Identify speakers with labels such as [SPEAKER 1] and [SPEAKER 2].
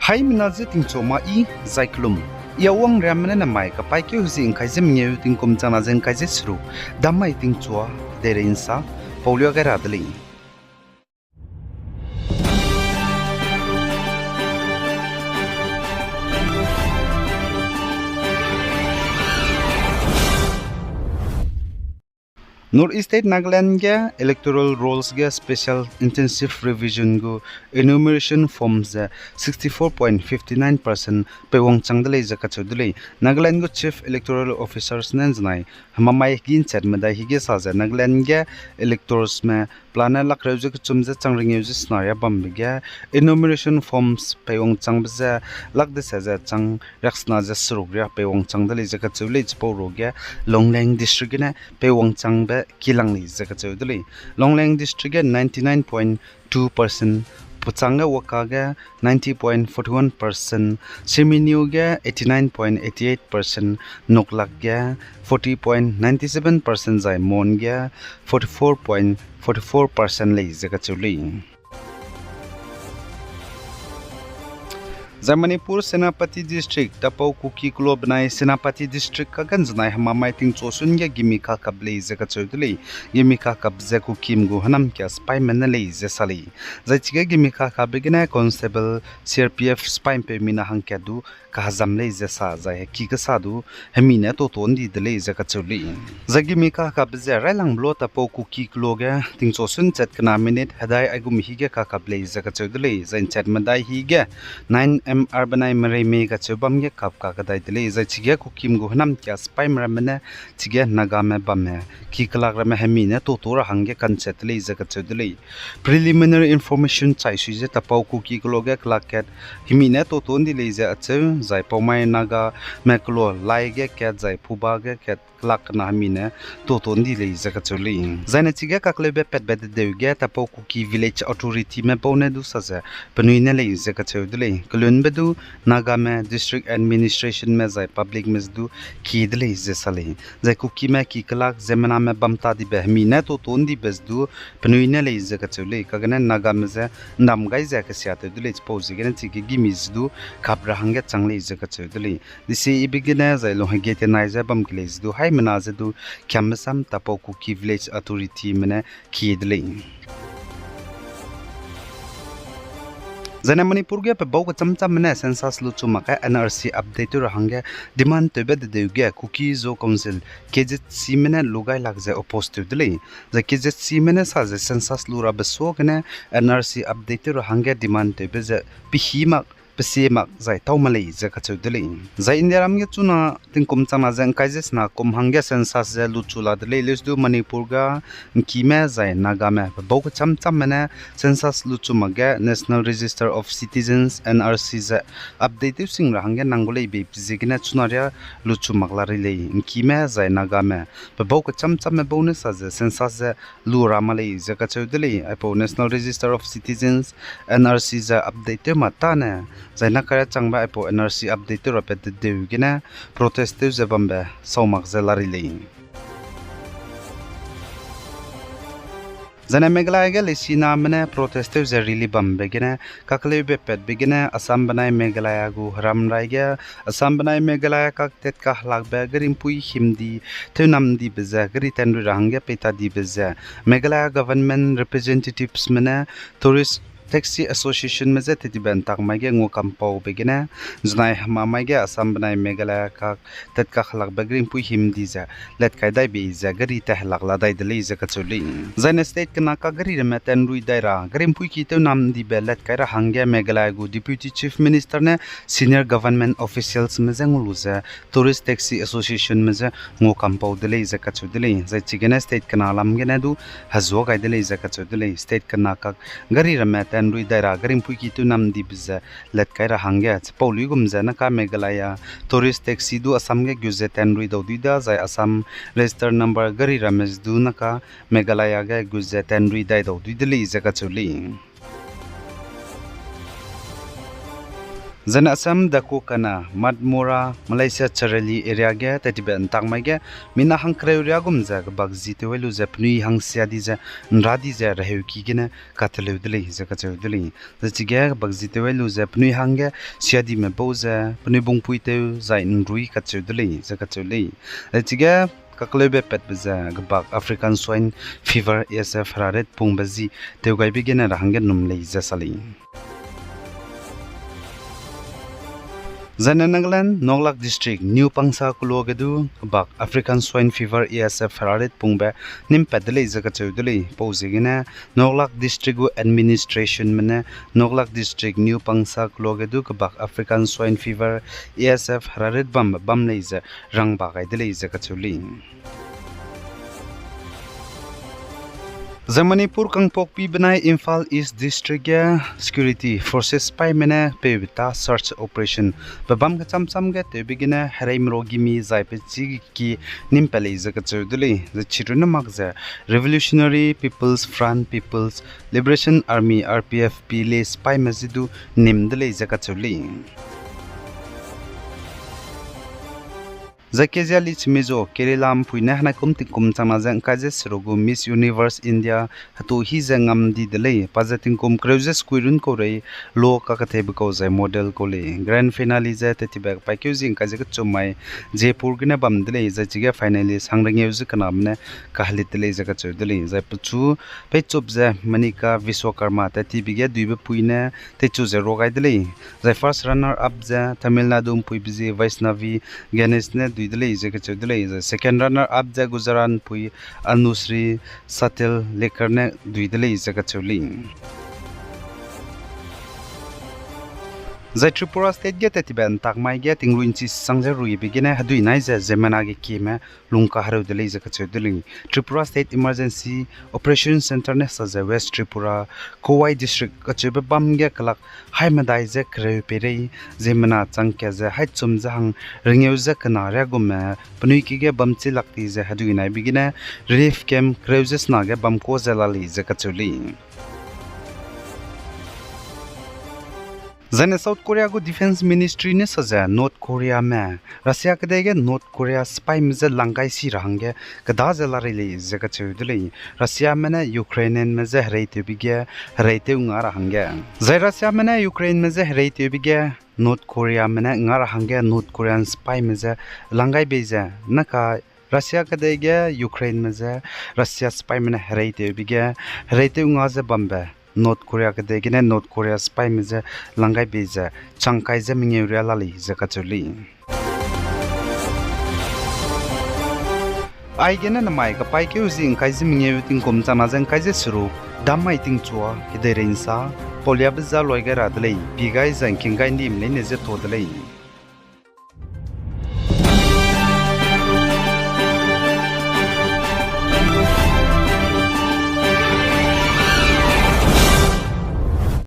[SPEAKER 1] Hai menazi ting coma I Zyklum. Ia wang ramene na mai kapai ke husi ingkai zem ngeu ting kum chana zeng kai zesru. Damai ting chua dere insa polio garadli. Northeast State Nagaland ge electoral rolls ge special intensive revision go enumeration forms 64.59% pe wong changdale jaka chodule Nagaland go chief electoral officers nan znai hamamai gin chat madai hige saja Nagaland ge electors me plana lak reuze ke chumje changring use snaya bam ge enumeration forms pe wong changbza lak de saja chang raksna ja surugya pe wong changdale jaka chule chporo ge Longleng district ne pe wong changbe Kilangli zaka choduli Longleng district 99.2% Puchanga wakaga 90.41% Siminiu ga 89.88% Noklak ga 40.97% Zai Mon ga 44.44% le zaka chuli Manipur Senapati District Tapau Kuki Club Nai Senapati District Kagan Znai Hamamai Ting Chosun ya Gimika Kable Zaka Choduli Gimika Kabze Kukim Gu Hanam Kya Spy Manale Zesali Zaichiga Gimika Kabigina Constable CRPF Spy Pemina Hankadu Kahazamle Zesa Zai Kikasadu Hemina Totondi Dele Zaka Choduli Zagimika Kabze Railang Blo Tapau Kuki Kloga Ting Chosun Chat Kana Minute Hadai Agumihiga Kakable Zaka Choduli Zain Chat Madai Higa 9 Urbanai Maray Mega Chubam ye Kapka Kadai Zai Chiga Kukim Guhanam Kya Spy Ramana Chiga Nagame Bame Kikalagame Hamina Totora Hange Kanchetli Zakatudli Preliminary Information Chai Suze Tapau Kuki Gloga Klaket Himina Totondi Laser Atsu Zai Pomai Naga Maklo Laige Kat Zai Pubaga Kat Klak Nahamina Totondi Zakatuli Zaina Chiga Kaklebe Pet Bed Deuga Tapau Kuki Village Authority Mapone Saza Penuinele Zakatudli Bedu Nagame District Administration में जाए Public में दु कीदले जैसाले जाए cookie में कीकलाक ज़मना में बमता दी बहमी ने तो तोंदी बस दु पनुइने ले इज़्ज़त चले कगने नागामे जाए नामगाई जाए कसियाते दुले इस्पोज़ी गने चिकी गिमिज़ दु खापराहंगे चंगले इज़्ज़त चले दिसे इबिगने जाए लोहे गेटे नाइज़े बम के ले दु हाई मनाज़े दु कैम्बसम तापो कुकी विलेज अथॉरिटी में कीदले Zana Manipur ge pe bau chamcham mena census lu chuma ka NRC update ru hange demand to be de ge cookie zo council KZC mena lugai lagze opposed to dele the KZC mena sa the census lu ra beso gene NRC update ru hange demand to be ze pihima Pesima zai taumalei zaka chodeli zai indiaram ge chuna tingkum chama jang kaijes na kum hange census ze luchula dele lesdu manipur ga kime zai nagame bok cham cham mena census luchuma ge national register of citizens NRC ze update sing ra hange nangolei be pizigina chunaria luchuma glarile kime zai nagame bok cham cham me bonus ze census ze lu ramalei zaka chodeli apo national register of citizens NRC ze update matane Zaina kaya changba apo NRC update rapet de gina protest ze bambe saumak zelari le Zana Meghalaya ge lesina mene protest ze really bambe gina kakle be pet begina Assam banai Meghalaya gu ram rai ge Assam banai Meghalaya kak tet ka lag be garim pui himdi tenam di beza gari tenru range peta di beza Meghalaya government representatives mene tourist Taxi Association में जे तिति बन तक माइगे ngो kampau begina znai ma maige Assam banai Meghalaya ka tet ka khalak bagrim pui himdi za let kai dai be za gari ta halak la dai dele za ka chuli zaina state kana ka gari me ten rui daira garim pui ki te nam di be let kai ra hange Meghalaya gu deputy chief minister ne senior government officials me ze ngulu za tourist taxi association me ze ngो kampau dele za ka chuli za chigena state kana lam gena du hazwa kai dele za ka chuli state kana ka gari ra me ten rui daira garim pui ki tu nam di biza let kai ra hangya pauli gum jana ka Meghalaya tourist taxi du Assam ge gyuze ten rui do dida zai Assam register number gari ramesh du na ka Meghalaya ge gyuze ten rui dai do dideli zaka chuli Zan Assam dako kana Madmora Malaysia Charali area ge tatibe antang mai ge mina hang kreuria gumza bag zite welu ze pnui hang sia di ze nradi ze rahu ki gena katleu dele ze ka cheu dele ze chige bag zite welu ze pnui hang ge sia di me boza pnui bung puite zai nrui ka cheu dele ze ka cheu le ze chige kaklebe pet baza gbak African swine fever ASF raret pung bazi teugai bigena rahang ge numle ze sali Zanananglan, Nonglak District, New Pangsa Kulogadu, Bak African Swine Fever ASF Hararit Pungbe, Nimpadele Zakatudele, Posegina, Nonglak District Administration Mene, Nonglak District, New Pangsa Kulogadu, Bak African Swine Fever ASF Hararit Bamlaser, Rangbakai Dele Zakatuli. Zamanipur kang pokpi benai Imphal East District ya Security Forces pai mena pebita search operation babam ka chamcham ge te bigina haraim rogimi zaipe chi ki nimpale za ka chudule the chiruna magza Revolutionary People's Front People's Liberation Army RPF pile spy mazidu nimdale za ka chuli Zakezia lich mezo kerelam puina hna kumti kumchama jang kajes rogo Miss Universe India hatu hi jangam di dele pajating kum cruises kuirun ko rei lo ka ka theb ko jai model ko le grand finale ja teti bag pa kyu jing ka jek chumai Jaipur gina bam dele ja chiga finally sangrang yeu zik na mne ka halit dele ja ka chu dele ja puchu pe chup ja manika Vishwakarma teti bige duibe puina te chu ja rogai dele ja first runner up ja Tamil Nadu pui bije Vaishnavi Ganesh ne Dele second runner up the Gujaran Pui Anusri Satil Lekerne Duidele Zakachuli. Zai Tripura State get at Tiban Takmai getting ruinsi Sangza Rui begin a Hadu Niza Zemanagi Kime Lunka Haru de Zakachuli. Tripura State Emergency Operations Center Nessa West Tripura Kowai District Kachube Bamga Kalak Haimadai Zekre Pere Zemana Chankaza Haitsum Zahang Ringeuza Kanara Gome Panuiki Bamti Lakti Hadu begin a relief camp Creuses Naga Bamko Zelali Zakachuli. Zane South Korea go Defense Ministry ne saja North Korea me Russia ke dege North Korea spy mize langai si rahange kada zelare le zeka chudule Russia mena Ukraine meze hreite bige hreite unga rahange zai Russia mena Ukraine meze hreite bige North Korea mena nga rahange North Korean spy mize langai beze naka Russia ke dege Ukraine meze Russia spy mena hreite bige hreite unga ze bambe North Korea ke degine North Korea spy mize langai beza changkai ze mingeuria lali zakachuli ai gena namai ka pai ke using kai ze mingeu ting kom chana jang kai je suru damai ting chua ke de reinsa polia bza loiga radlei bigai jang kingai nim ne je todlei